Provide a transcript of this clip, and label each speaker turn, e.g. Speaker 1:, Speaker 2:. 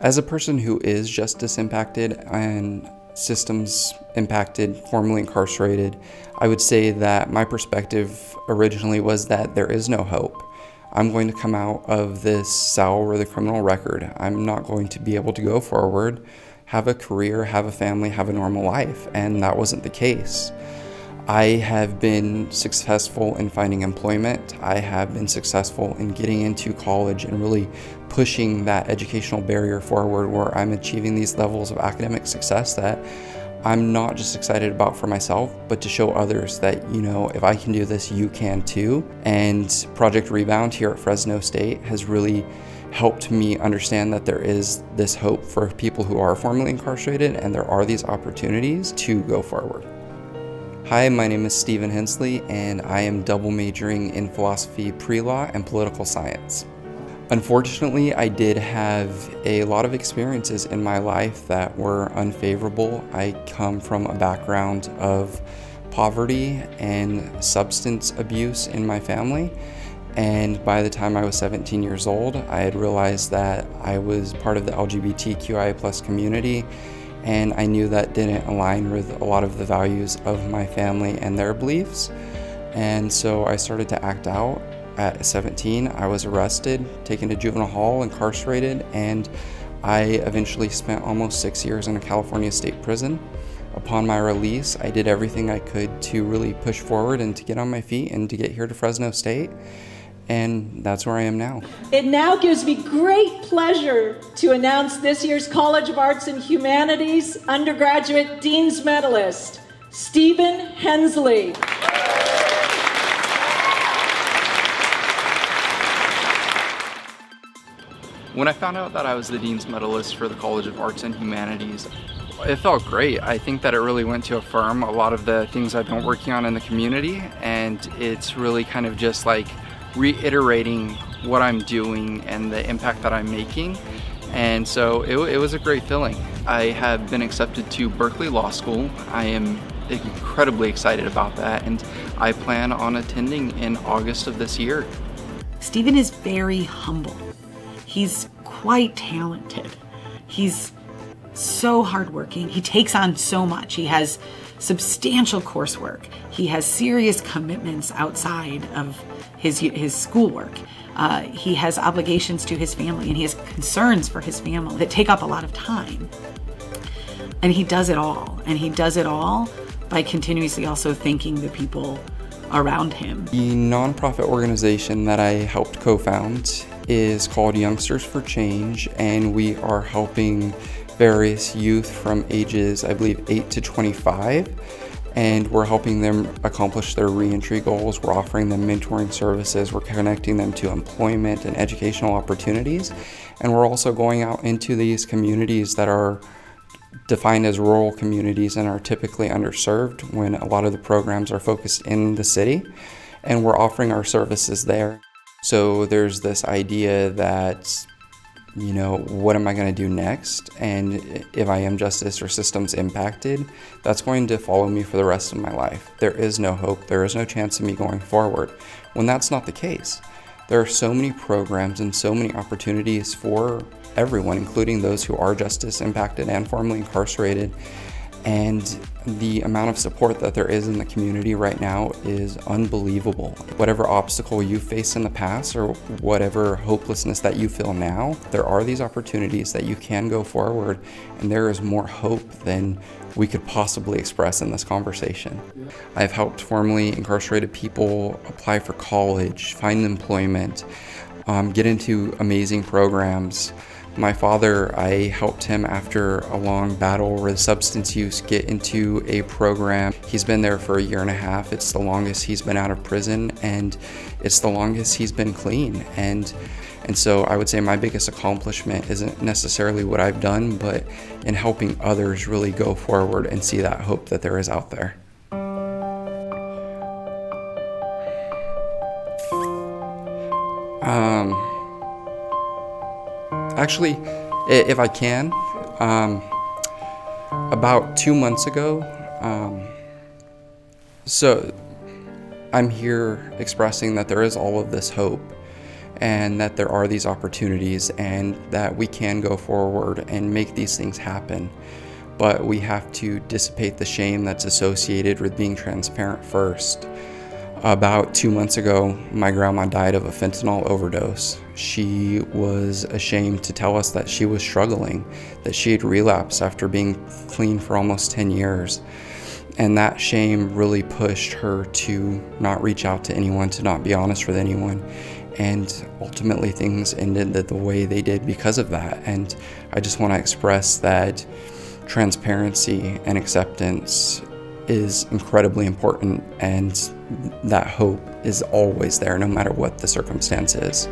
Speaker 1: As a person who is justice impacted and systems impacted, formerly incarcerated, I would say that my perspective originally was that there is no hope. I'm going to come out of this cell with a criminal record. I'm not going to be able to go forward, have a career, have a family, have a normal life, and that wasn't the case. I have been successful in finding employment. I have been successful in getting into college and really pushing that educational barrier forward, where I'm achieving these levels of academic success that I'm not just excited about for myself, but to show others that, if I can do this, you can too. And Project Rebound here at Fresno State has really helped me understand that there is this hope for people who are formerly incarcerated, and there are these opportunities to go forward. Hi, my name is Hensley, and I am double majoring in philosophy, pre-law, and political science. Unfortunately, I did have a lot of experiences in my life that were unfavorable. I come from a background of poverty and substance abuse in my family, and by the time I was 17 years old, I had realized that I was part of the LGBTQIA+ community, and I knew that didn't align with a lot of the values of my family and their beliefs. And so I started to act out. At 17, I was arrested, taken to juvenile hall, incarcerated, and I eventually spent almost 6 years in a California state prison. Upon my release, I did everything I could to really push forward and to get on my feet and to get here to Fresno State. And that's where I am now.
Speaker 2: It now gives me great pleasure to announce this year's College of Arts and Humanities undergraduate Dean's Medalist, Stephen Hensley.
Speaker 1: When I found out that I was the Dean's Medalist for the College of Arts and Humanities, it felt great. I think that it really went to affirm a lot of the things I've been working on in the community, and it's really kind of just like reiterating what I'm doing and the impact that I'm making. And so it was a great feeling. I have been accepted to Berkeley Law School. I am incredibly excited about that, and I plan on attending in August of this year.
Speaker 3: Stephen is very humble. He's quite talented. He's so hardworking. He takes on so much. He has substantial coursework. He has serious commitments outside of his schoolwork. He has obligations to his family, and he has concerns for his family that take up a lot of time. And he does it all. And he does it all by continuously also thanking the people around him.
Speaker 1: The nonprofit organization that I helped co-found is called Youngsters for Change, and we are helping various youth from ages, I believe, 8 to 25, and we're helping them accomplish their reentry goals. We're offering them mentoring services, we're connecting them to employment and educational opportunities, and we're also going out into these communities that are defined as rural communities and are typically underserved when a lot of the programs are focused in the city, and we're offering our services there. So there's this idea that, what am I going to do next? And if I am justice or systems impacted, that's going to follow me for the rest of my life. There is no hope. There is no chance of me going forward. When that's not the case, there are so many programs and so many opportunities for everyone, including those who are justice impacted and formerly incarcerated. And the amount of support that there is in the community right now is unbelievable. Whatever obstacle you faced in the past or whatever hopelessness that you feel now, there are these opportunities that you can go forward, and there is more hope than we could possibly express in this conversation. I've helped formerly incarcerated people apply for college, find employment, get into amazing programs. My father, I helped him after a long battle with substance use get into a program. He's been there for 1.5 years. It's the longest he's been out of prison, and it's the longest he's been clean. And so I would say my biggest accomplishment isn't necessarily what I've done, but in helping others really go forward and see that hope that there is out there. Actually, if I can, about 2 months ago, so I'm here expressing that there is all of this hope, and that there are these opportunities and that we can go forward and make these things happen. But we have to dissipate the shame that's associated with being transparent first. About 2 months ago, my grandma died of a fentanyl overdose. She was ashamed to tell us that she was struggling, that she had relapsed after being clean for almost 10 years. And that shame really pushed her to not reach out to anyone, to not be honest with anyone. And ultimately things ended the way they did because of that. And I just want to express that transparency and acceptance is incredibly important, and that hope is always there no matter what the circumstance is.